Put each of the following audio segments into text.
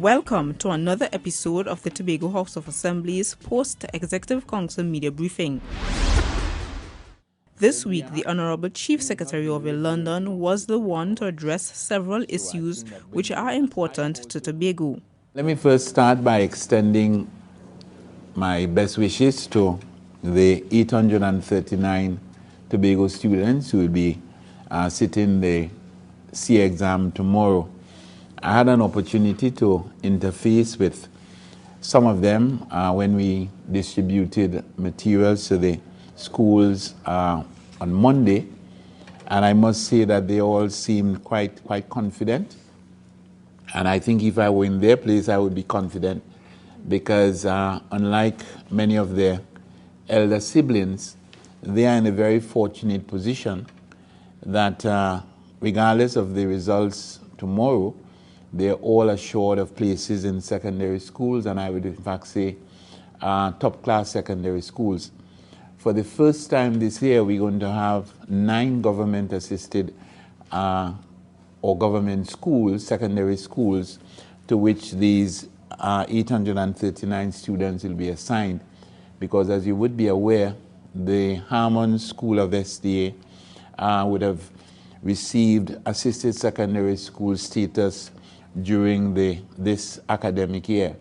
Welcome to another episode of the Tobago House of Assembly's post-Executive Council media briefing. This week, the Honorable Chief Secretary of London was the one to address several issues which are important to Tobago. Let me first start by extending my best wishes to the 839 Tobago students who will be sitting the C exam tomorrow. I had an opportunity to interface with some of them when we distributed materials to the schools on Monday, and I must say that they all seemed quite confident. And I think if I were in their place, I would be confident because unlike many of their elder siblings, they are in a very fortunate position that regardless of the results tomorrow, they're all assured of places in secondary schools, and I would in fact say top-class secondary schools. For the first time this year, we're going to have 9 government-assisted or government schools, secondary schools, to which these 839 students will be assigned. Because as you would be aware, the Harmon School of SDA would have received assisted secondary school status during this academic year.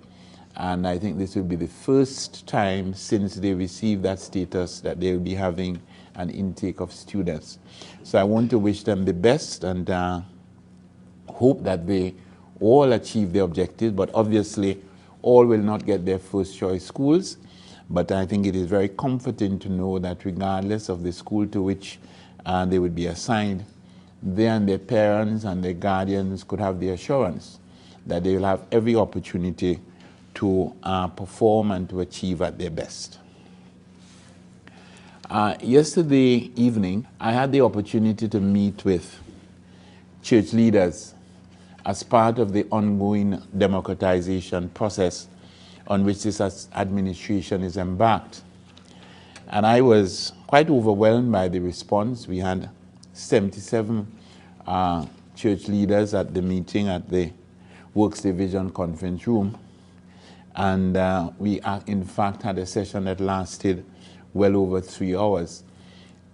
And I think this will be the first time since they received that status that they will be having an intake of students. So I want to wish them the best and hope that they all achieve their objectives, but obviously all will not get their first choice schools. But I think it is very comforting to know that regardless of the school to which they would be assigned, they and their parents and their guardians could have the assurance that they will have every opportunity to perform and to achieve at their best. Yesterday evening, I had the opportunity to meet with church leaders as part of the ongoing democratization process on which this administration is embarked. And I was quite overwhelmed by the response. We had 77 church leaders at the meeting at the Works Division Conference Room. And we in fact had a session that lasted well over 3 hours.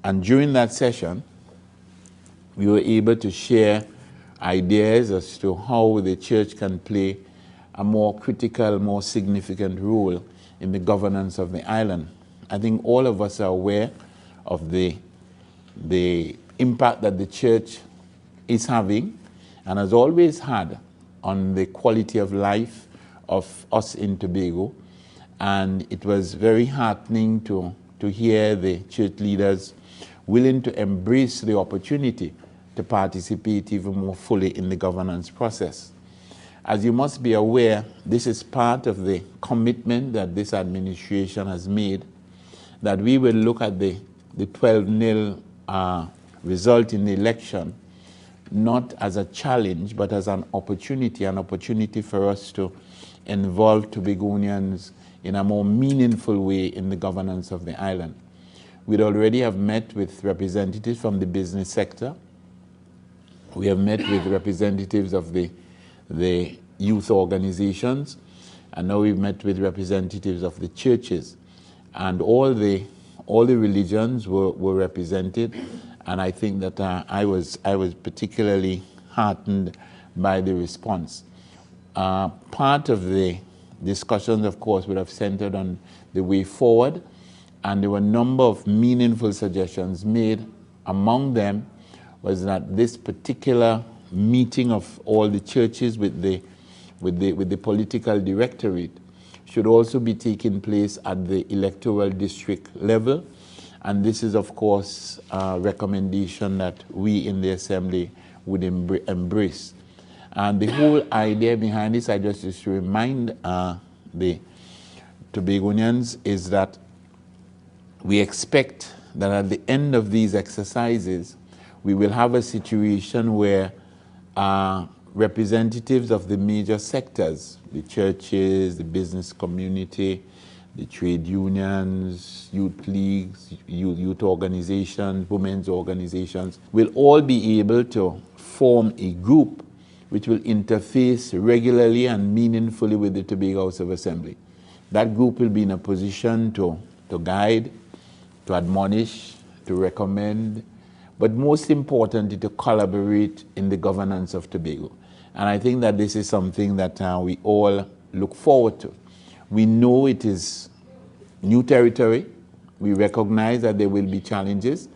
And during that session, we were able to share ideas as to how the church can play a more critical, more significant role in the governance of the island. I think all of us are aware of the impact that the church is having and has always had on the quality of life of us in Tobago. And it was very heartening to hear the church leaders willing to embrace the opportunity to participate even more fully in the governance process. As you must be aware, this is part of the commitment that this administration has made, that we will look at the 12-0 result in the election not as a challenge, but as an opportunity for us to involve Tobagonians in a more meaningful way in the governance of the island. We'd already have met with representatives from the business sector. We have met with representatives of the youth organizations, and now we've met with representatives of the churches. And all the religions were represented, and I think that I was particularly heartened by the response. Part of the discussions, of course, would have centered on the way forward, and there were a number of meaningful suggestions made. Among them was that this particular meeting of all the churches with the political directorate should also be taking place at the electoral district level. And this is, of course, a recommendation that we in the Assembly would embrace. And the whole idea behind this, I just to remind the Tobagonians, is that we expect that at the end of these exercises, we will have a situation where representatives of the major sectors, the churches, the business community, the trade unions, youth leagues, youth organizations, women's organizations, will all be able to form a group which will interface regularly and meaningfully with the Tobago House of Assembly. That group will be in a position to guide, to admonish, to recommend, but most importantly, to collaborate in the governance of Tobago. And I think that this is something that we all look forward to. We know it is new territory. We recognize that there will be challenges,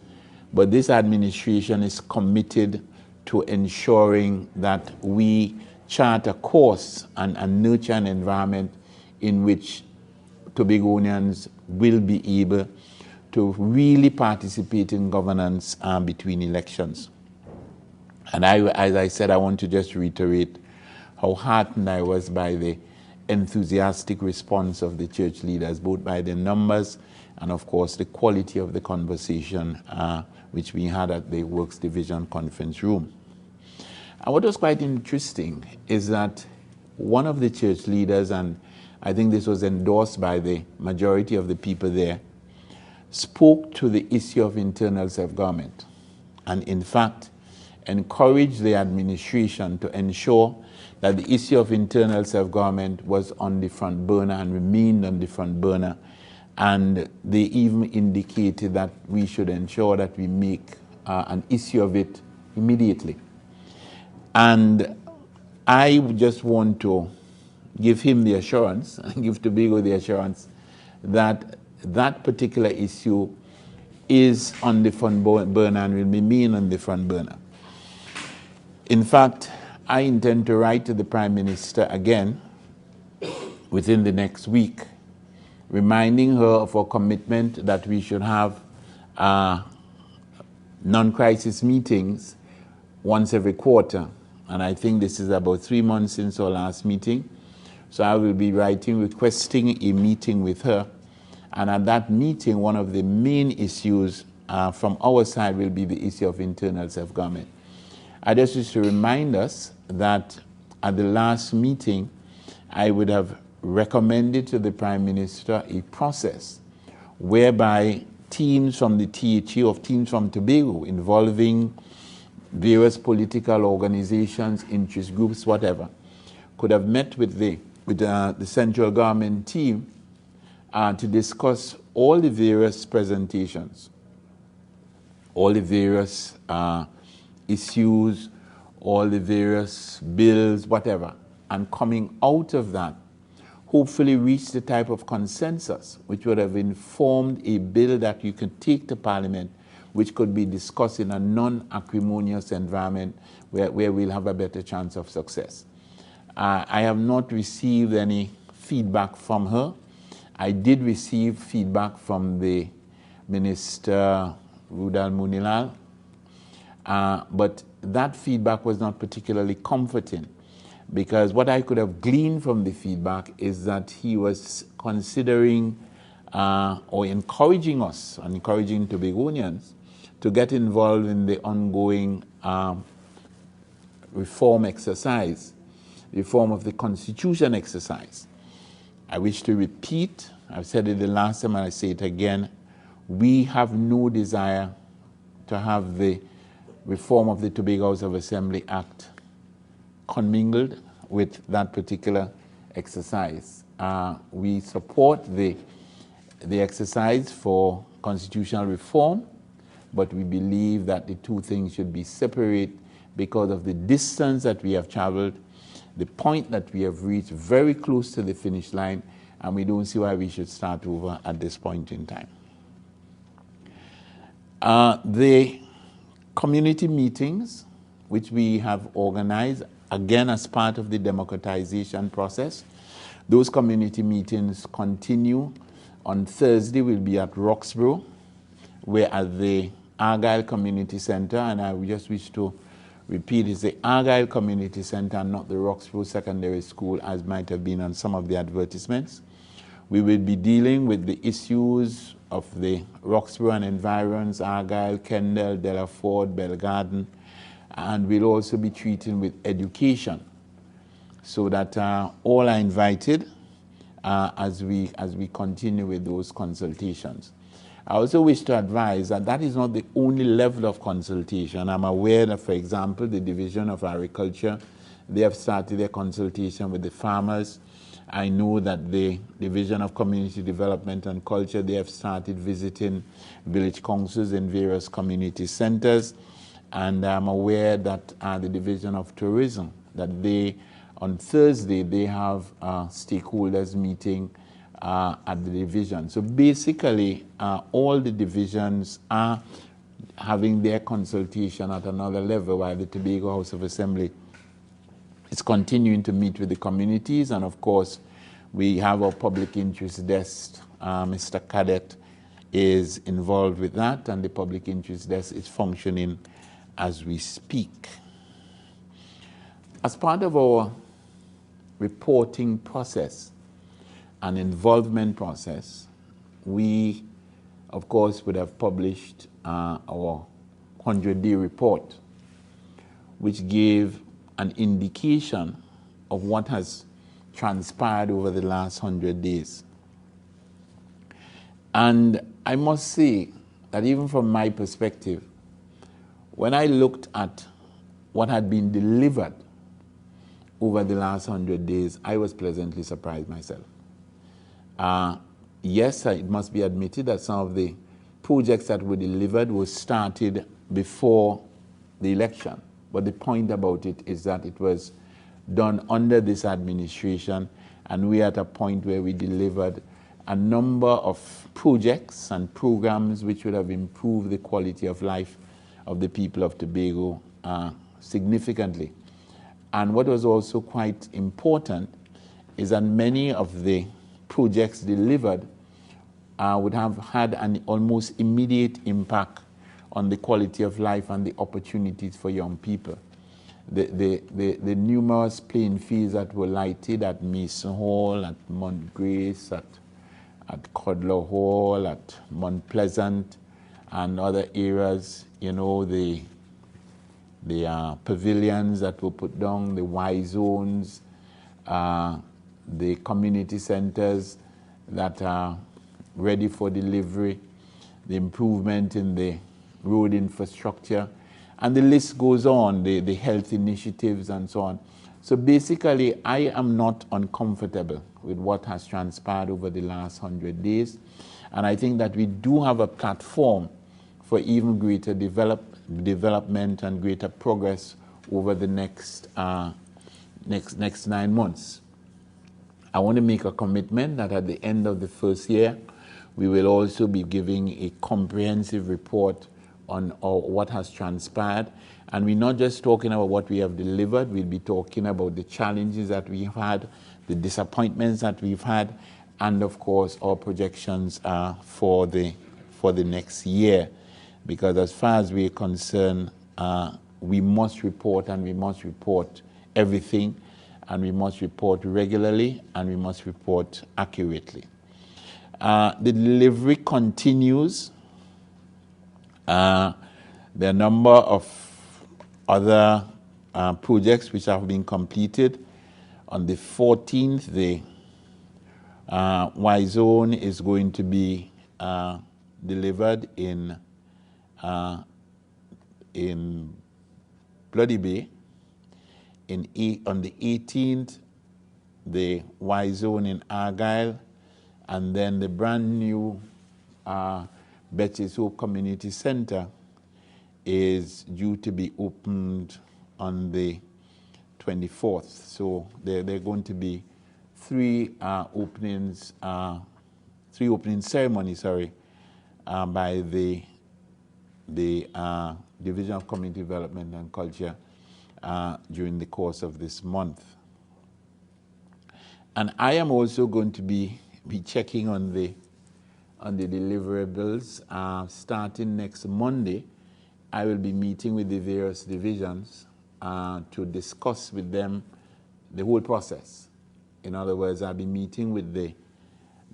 but this administration is committed to ensuring that we chart a course and nurture an environment in which Tobagonians will be able to really participate in governance between elections. And as I said, I want to just reiterate how heartened I was by the enthusiastic response of the church leaders, both by the numbers and, of course, the quality of the conversation which we had at the Works Division Conference Room. And what was quite interesting is that one of the church leaders, and I think this was endorsed by the majority of the people there, spoke to the issue of internal self-government and, in fact, encouraged the administration to ensure that the issue of internal self-government was on the front burner and remained on the front burner. And they even indicated that we should ensure that we make an issue of it immediately. And I just want to give him the assurance, and give Tobago the assurance, that that particular issue is on the front burner and will remain on the front burner. In fact, I intend to write to the Prime Minister again within the next week, reminding her of our commitment that we should have non-crisis meetings once every quarter. And I think this is about 3 months since our last meeting. So I will be requesting a meeting with her. And at that meeting, one of the main issues from our side will be the issue of internal self-government. I just wish to remind us that at the last meeting, I would have recommended to the Prime Minister a process whereby teams from the THE, or teams from Tobago, involving various political organizations, interest groups, whatever, could have met with the central government team to discuss all the various presentations, all the various issues, all the various bills, whatever, and coming out of that, hopefully reach the type of consensus which would have informed a bill that you could take to Parliament, which could be discussed in a non-acrimonious environment where we'll have a better chance of success. I have not received any feedback from her. I did receive feedback from the Minister Rudal Munilal, but that feedback was not particularly comforting, because what I could have gleaned from the feedback is that he was considering or encouraging us, and encouraging Tobagonians, to get involved in the ongoing reform exercise, reform of the Constitution exercise. I wish to repeat, I've said it the last time and I say it again, we have no desire to have the reform of the Tobago House of Assembly Act commingled with that particular exercise. We support the exercise for constitutional reform, but we believe that the two things should be separate because of the distance that we have traveled, the point that we have reached very close to the finish line, and we don't see why we should start over at this point in time. The community meetings, which we have organized, again as part of the democratization process, those community meetings continue. On Thursday, we'll be at Roxborough. We're at the Argyle Community Center, and I just wish to repeat, it's the Argyle Community Center and not the Roxborough Secondary School, as might have been on some of the advertisements. We will be dealing with the issues of the Roxborough and environs, Argyle, Kendall, Delaford, Belgarden, and we'll also be treating with education, so that all are invited as we continue with those consultations. I also wish to advise that that is not the only level of consultation. I'm aware that, for example, the Division of Agriculture, They have started their consultation with the farmers. I know that the Division of Community Development and Culture, they have started visiting village councils in various community centers. And I'm aware that the Division of Tourism, that they, on Thursday, they have a stakeholders meeting at the division. So basically, all the divisions are having their consultation at another level, while the Tobago House of Assembly is continuing to meet with the communities. And of course, we have our public interest desk. Mr. Cadet is involved with that, and the public interest desk is functioning as we speak. As part of our reporting process and involvement process, we, of course, would have published our 100-day report, which gave an indication of what has transpired over the last 100 days. And I must say that even from my perspective, when I looked at what had been delivered over the last 100 days, I was pleasantly surprised myself. Yes, it must be admitted that some of the projects that were delivered were started before the election. But the point about it is that it was done under this administration, and we are at a point where we delivered a number of projects and programs which would have improved the quality of life of the people of Tobago significantly. And what was also quite important is that many of the projects delivered would have had an almost immediate impact on the quality of life and the opportunities for young people. The numerous playing fields that were lighted at Mason Hall, at Mount Grace, at Codler Hall, at Mount Pleasant, and other areas, you know, the pavilions that were put down, the Y zones, the community centers that are ready for delivery, the improvement in the road infrastructure, and the list goes on, the health initiatives and so on. So basically, I am not uncomfortable with what has transpired over the last 100 days. And I think that we do have a platform for even greater development and greater progress over the next 9 months. I want to make a commitment that at the end of the first year, we will also be giving a comprehensive report on what has transpired. And we're not just talking about what we have delivered, we'll be talking about the challenges that we've had, the disappointments that we've had, and of course our projections for the next year. Because as far as we're concerned, we must report, and we must report everything, and we must report regularly, and we must report accurately. The delivery continues. There are a number of other projects which have been completed. On the 14th, the Y zone is going to be delivered in Bloody Bay. On the 18th, the Y zone in Argyle, and then the brand new Betty's Hope Community Center is due to be opened on the 24th. So there are going to be three opening ceremonies, by the Division of Community Development and Culture during the course of this month. And I am also going to be checking on the deliverables. Starting next Monday, I will be meeting with the various divisions to discuss with them the whole process. In other words, I'll be meeting with the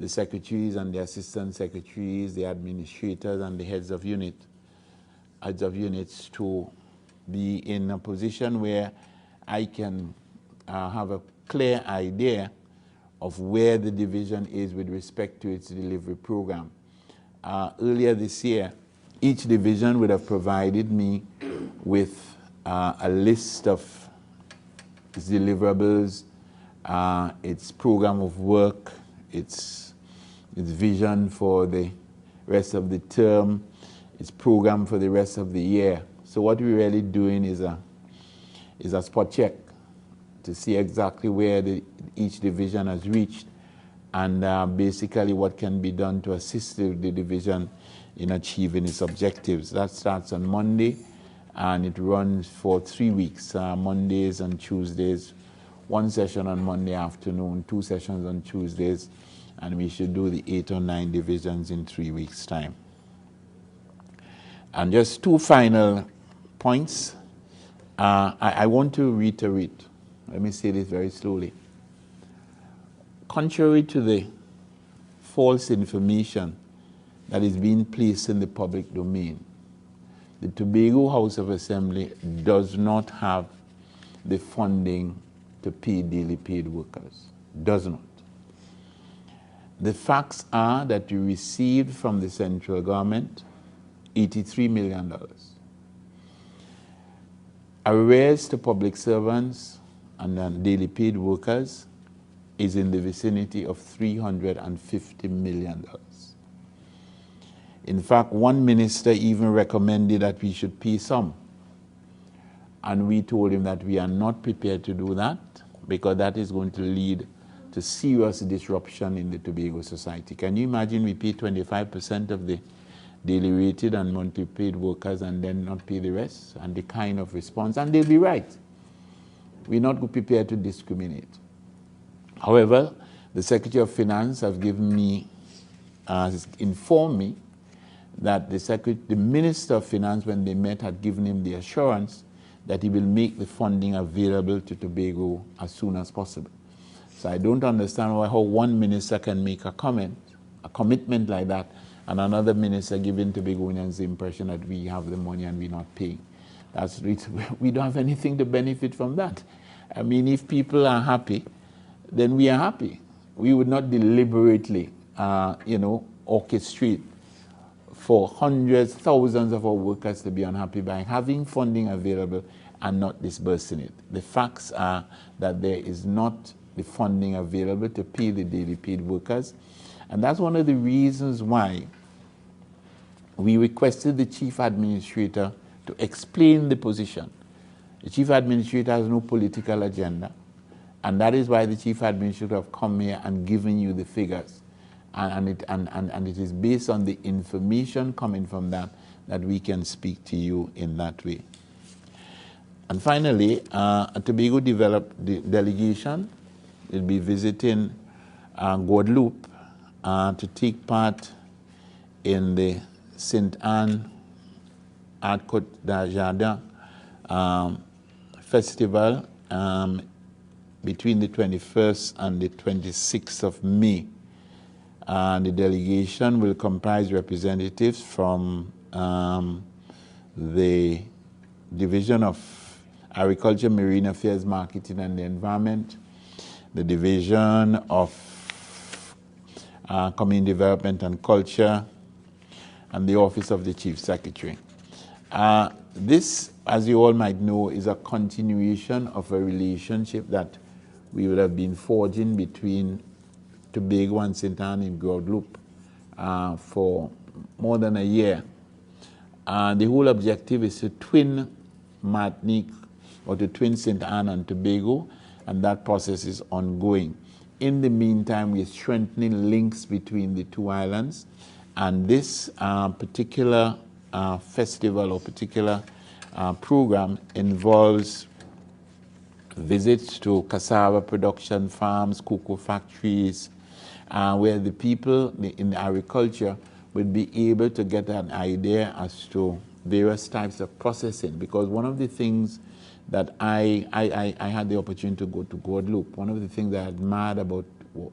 secretaries and the assistant secretaries, the administrators and the heads of units to be in a position where I can have a clear idea of where the division is with respect to its delivery program. Earlier this year, each division would have provided me with a list of its deliverables, its program of work, its vision for the rest of the term, its program for the rest of the year. So what we're really doing is a spot check to see exactly where each division has reached, and basically what can be done to assist the division in achieving its objectives. That starts on Monday, and it runs for 3 weeks, Mondays and Tuesdays, 1 session on Monday afternoon, 2 sessions on Tuesdays, and we should do the 8 or 9 divisions in 3 weeks' time. And just 2 final points. I want to reiterate. Let me say this very slowly. Contrary to the false information that is being placed in the public domain, the Tobago House of Assembly does not have the funding to pay daily paid workers. Does not. The facts are that we received from the central government $83 million. Arrears to public servants and daily paid workers is in the vicinity of $350 million. In fact, one minister even recommended that we should pay some. And we told him that we are not prepared to do that because that is going to lead to serious disruption in the Tobago society. Can you imagine we pay 25% of the daily rated and monthly paid workers and then not pay the rest? And the kind of response, and they'll be right. We're not prepared to discriminate. However, the Secretary of Finance has informed me that the Minister of Finance, when they met, had given him the assurance that he will make the funding available to Tobago as soon as possible. So I don't understand how one minister can make a commitment like that, and another minister giving Tobagonians the impression that we have the money and we're not paying. We don't have anything to benefit from that. I mean, if people are happy, then we are happy. We would not deliberately, orchestrate for hundreds, thousands of our workers to be unhappy by having funding available and not disbursing it. The facts are that there is not the funding available to pay the daily paid workers. And that's one of the reasons why we requested the Chief Administrator to explain the position. The Chief Administrator has no political agenda. And that is why the Chief Administrator have come here and given you the figures. And it is based on the information coming from that we can speak to you in that way. And finally, a Tobago delegation will be visiting Guadeloupe to take part in the Saint Anne at Côte d'Argent festival between the 21st and the 26th of May. The delegation will comprise representatives from the Division of Agriculture, Marine Affairs, Marketing and the Environment, the Division of Community Development and Culture, and the Office of the Chief Secretary. This, as you all might know, is a continuation of a relationship that we would have been forging between Tobago and Saint Anne in Guadeloupe for more than a year. The whole objective is to twin Martinique or to twin Saint Anne and Tobago, and that process is ongoing. In the meantime, we are strengthening links between the two islands, and this particular festival or particular program involves visits to cassava production farms, cocoa factories, where the people in agriculture would be able to get an idea as to various types of processing. Because one of the things that I had the opportunity to go to Guadeloupe, one of the things that I admired about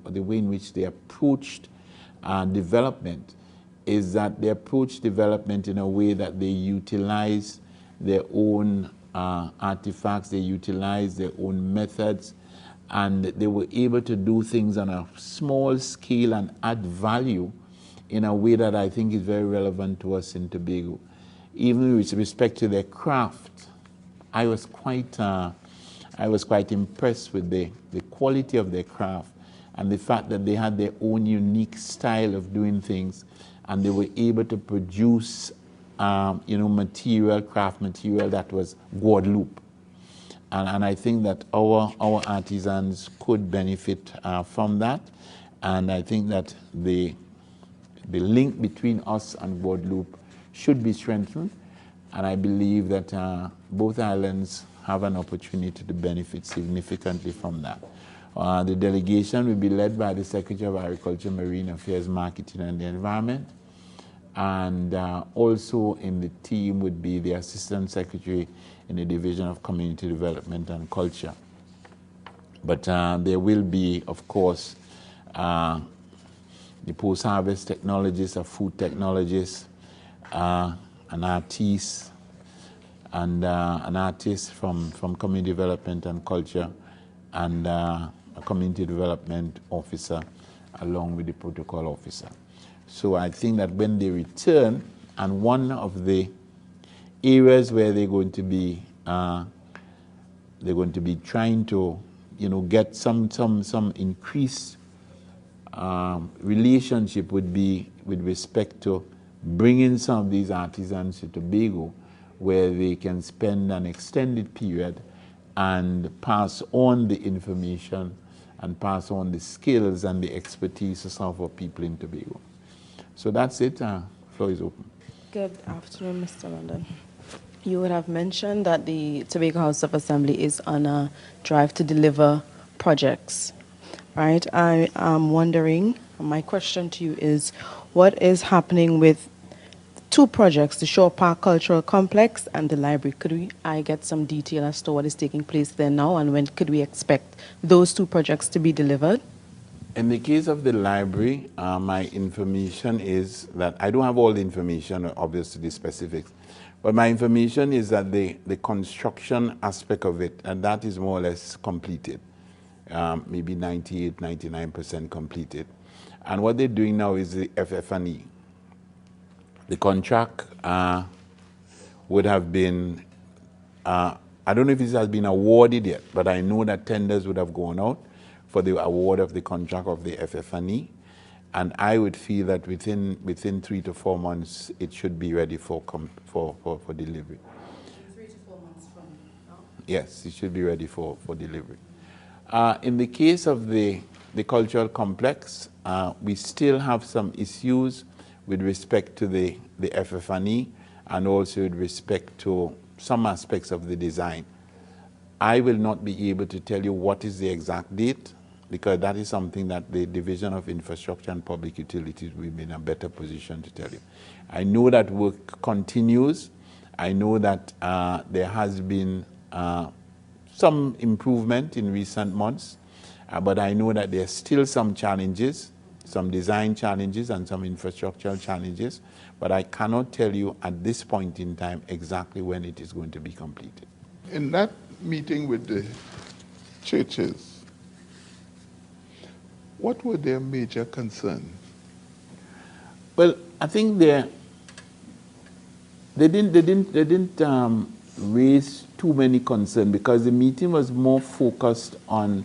the way in which they approached development is that they approach development in a way that they utilize their own artifacts, they utilize their own methods, and they were able to do things on a small scale and add value in a way that I think is very relevant to us in Tobago. Even with respect to their craft, I was quite I was quite impressed with the quality of their craft and the fact that they had their own unique style of doing things, and they were able to produce, material, craft material that was Guadeloupe. And I think that our artisans could benefit from that. And I think that the link between us and Guadeloupe should be strengthened. And I believe that both islands have an opportunity to benefit significantly from that. The delegation will be led by the Secretary of Agriculture, Marine Affairs, Marketing and the Environment. And also in the team would be the Assistant Secretary in the Division of Community Development and Culture. But there will be, of course, the post-harvest technologists, a food technologist, an artist, and an artist from Community Development and Culture, and a Community Development Officer, along with the Protocol Officer. So I think that when they return, and one of the areas where they're going to be trying to, get some increased relationship would be with respect to bringing some of these artisans to Tobago, where they can spend an extended period and pass on the information and pass on the skills and the expertise of some of our people in Tobago. So that's it. Floor is open. Good afternoon, Mr. London. You would have mentioned that the Tobago House of Assembly is on a drive to deliver projects, right? I am wondering, my question to you is, what is happening with two projects, the Shore Park Cultural Complex and the library? Could I get some detail as to what is taking place there now, and when could we expect those two projects to be delivered? In the case of the library, my information is that I don't have all the information, obviously the specifics, but my information is that the construction aspect of it, and that is more or less completed, maybe 98, 99% completed. And what they're doing now is the FF&E. The contract would have been, I don't know if this has been awarded yet, but I know that tenders would have gone out for the award of the contract of the FF&E, and I would feel that within 3 to 4 months it should be ready for delivery. 3 to 4 months from now? Yes, it should be ready for delivery. In the case of the cultural complex, we still have some issues with respect to the FF&E and also with respect to some aspects of the design. I will not be able to tell you what is the exact date, because that is something that the Division of Infrastructure and Public Utilities will be in a better position to tell you. I know that work continues. I know that there has been some improvement in recent months, but I know that there are still some challenges, some design challenges and some infrastructural challenges, but I cannot tell you at this point in time exactly when it is going to be completed. In that meeting with the churches, what were their major concerns? Well, I think they didn't raise too many concerns, because the meeting was more focused on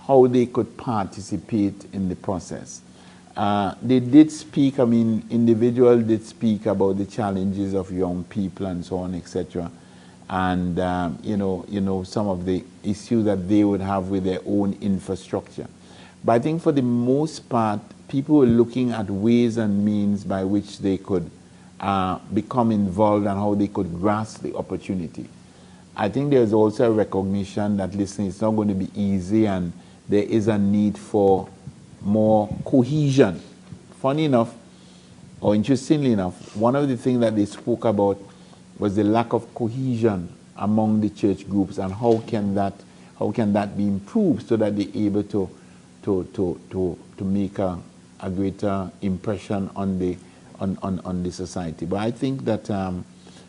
how they could participate in the process. They did speak, individuals did speak about the challenges of young people and so on, etc. And, some of the issues that they would have with their own infrastructure. But I think for the most part, people were looking at ways and means by which they could become involved and how they could grasp the opportunity. I think there's also a recognition that, listen, it's not going to be easy, and there is a need for more cohesion. Funny enough, or interestingly enough, one of the things that they spoke about was the lack of cohesion among the church groups, and how can that be improved so that they're able to make a greater impression on the society. But I think that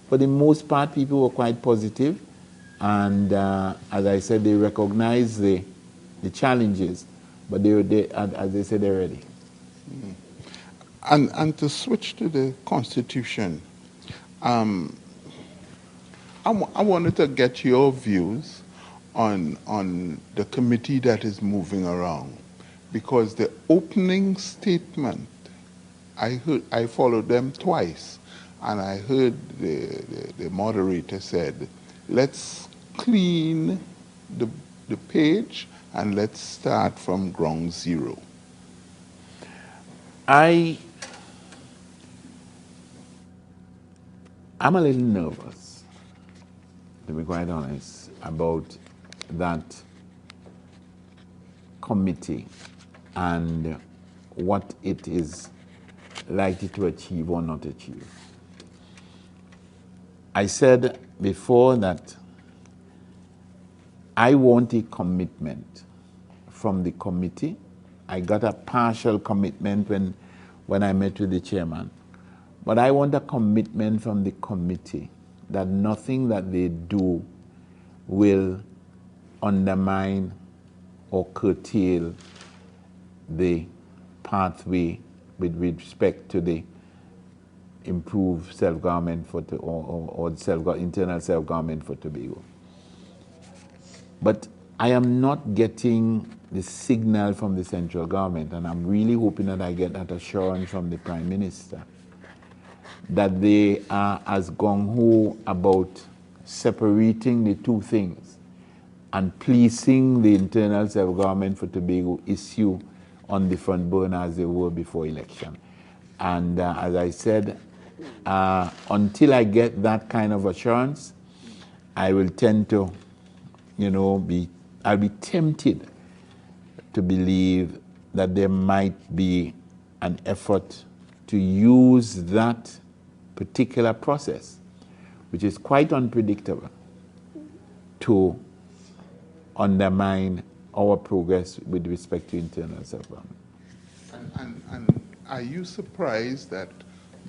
for the most part, people were quite positive, and as I said, they recognize the challenges, but as they said, they're ready. And to switch to the Constitution, I wanted to get your views on the committee that is moving around, because the opening statement, I followed them twice, and I heard the moderator said, let's clean the page and let's start from ground zero. I'm a little nervous, to be quite honest, about that committee and what it is likely to achieve or not achieve. I said before that I want a commitment from the committee. I got a partial commitment when I met with the chairman. But I want a commitment from the committee that nothing that they do will undermine or curtail the pathway with respect to the improved self-government for internal self-government for Tobago. But I am not getting the signal from the central government, and I'm really hoping that I get that assurance from the Prime Minister that they are as gung-ho about separating the two things and placing the internal self-government for Tobago issue on the front burner as they were before election. And as I said, until I get that kind of assurance, I will tend to, I'll be tempted to believe that there might be an effort to use that particular process, which is quite unpredictable, to undermine our progress with respect to internal self-government. And are you surprised that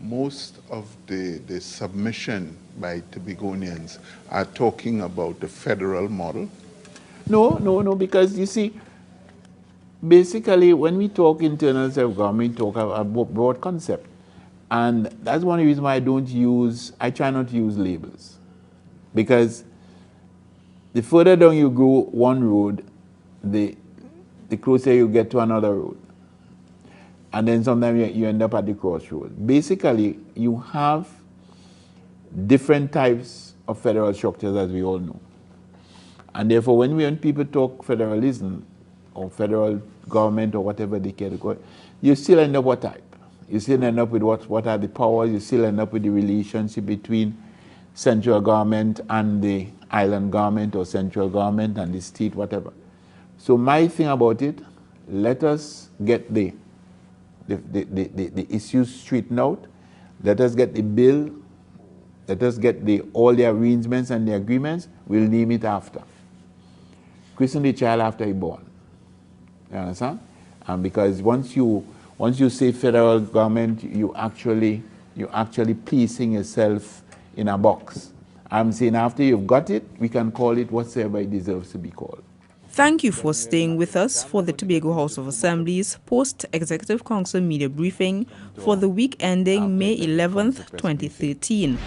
most of the submission by Tobagonians are talking about the federal model? No, because you see, basically when we talk internal self-government, we talk about broad concept. And that's one reason why I try not to use labels. Because the further down you go one road, the closer you get to another road. And then sometimes you end up at the crossroad. Basically, you have different types of federal structures, as we all know. And therefore, when people talk federalism or federal government or whatever they care to call it, you still end up what type? You still end up with what are the powers, you still end up with the relationship between central government and the island government or central government and the state, whatever. So my thing about it, let us get the issues straightened out, let us get the bill, let us get all the arrangements and the agreements, we'll name it after. Christen the child after he born. You understand? And because once you say federal government, you actually placing yourself in a box. I'm saying after you've got it, we can call it whatsoever it deserves to be called. Thank you for staying with us for the Tobago House of Assembly's post-Executive Council media briefing for the week ending May 11th, 2013.